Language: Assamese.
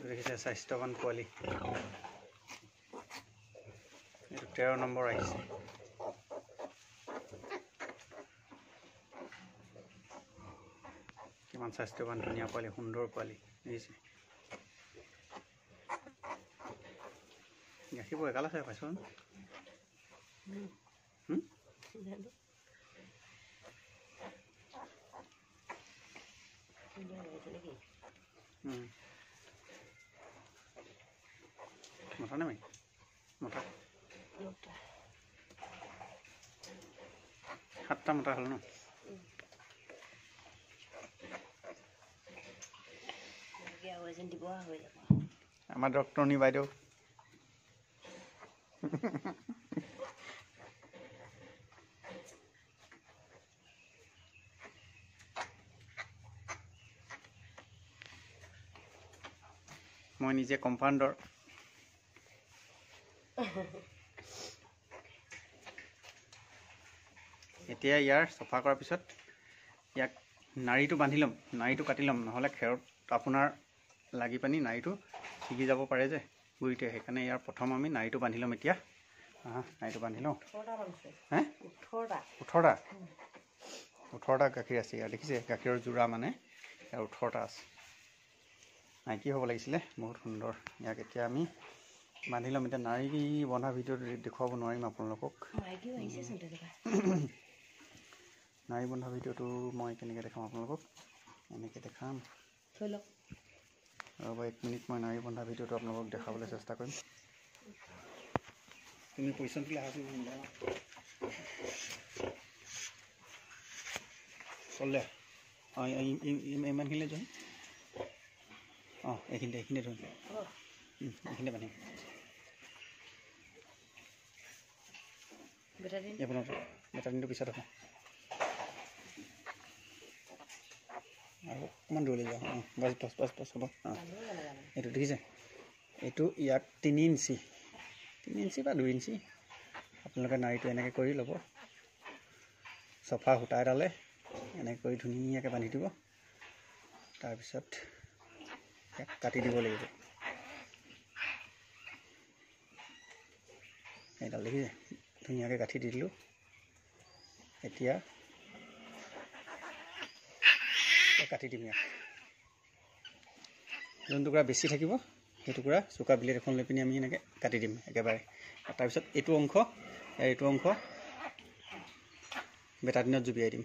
দেখিছে স্বাস্থ্যৱান পোৱালি। এইটো 13 নম্বৰ আহিছে। কিমান স্বাস্থ্যৱান ধুনীয়া পোৱালি, সুন্দৰ পোৱালি দেখিছে। গাখীৰবোৰ এগাল আছে পাইছোন। মতা নে মাই? মতা 7টা মতা হ'ল ন? আমাৰ ডক্টৰনী বাইদেউ মই নিজে কম্পাউণ্ডৰ। এতিয়া ইয়াৰ চফা কৰাৰ পিছত ইয়াক নাড়ীটো বান্ধি ল'ম, নাড়ীটো কাটি ল'ম, নহ'লে খেৰত আপোনাৰ লাগি পানি নাড়ীটো ছিগি যাব পাৰে যে গুৰিতে। সেইকাৰণে ইয়াৰ প্ৰথম আমি নাড়ীটো বান্ধি ল'ম। এতিয়া নাড়ীটো বান্ধি লওঁ। 18টা গাখীৰ আছে ইয়াৰ। দেখিছে গাখীৰৰ যোৰা মানে ইয়াৰ 18টা আছে। মাইকী হ'ব লাগিছিলে, বহুত সুন্দৰ। ইয়াক এতিয়া আমি বান্ধি ল'ম। এতিয়া নাড়ী বন্ধা ভিডিঅ'টো দেখুৱাব নোৱাৰিম আপোনালোকক। নাড়ী বন্ধা ভিডিঅ'টো মই কেনেকৈ দেখাম আপোনালোকক, এনেকৈ দেখাম। ৰ'ব 1 মিনিট, মই নাড়ী বন্ধা ভিডিঅ'টো আপোনালোকক দেখাবলৈ চেষ্টা কৰিম। তুমি পজিশ্যনটো আহাচোন। চলে ইমানখিনিলৈ যোৱা। এইখিনিতে ধৰিম, এইখিনিতে বান্ধিম। বেটাদিনটো পিছত হ'ব। আৰু অকণমান দূৰলৈ যাওঁ। বাছ হ'ব। এইটো দেখিছে, এইটো ইয়াক 3 ইঞ্চি বা 2 ইঞ্চি আপোনালোকে নাড়ীটো এনেকৈ কৰি ল'ব। চফা সূতা এডালে এনেকৈ কৰি ধুনীয়াকৈ বান্ধি দিব। তাৰপিছত ইয়াক কাটি দিব লাগিব। এইডাল দেখিছে, ধুনীয়াকৈ কাটি দি দিলোঁ। এতিয়া কাটি দিম ইয়াক। যোন টুকুৰা বেছি থাকিব সেই টুকুৰা চোকা ব্লেড এখন লৈ পিনি আমি এনেকৈ কাটি দিম একেবাৰে। তাৰপিছত এইটো অংশ বেটাদিনত জুবিয়াই দিম।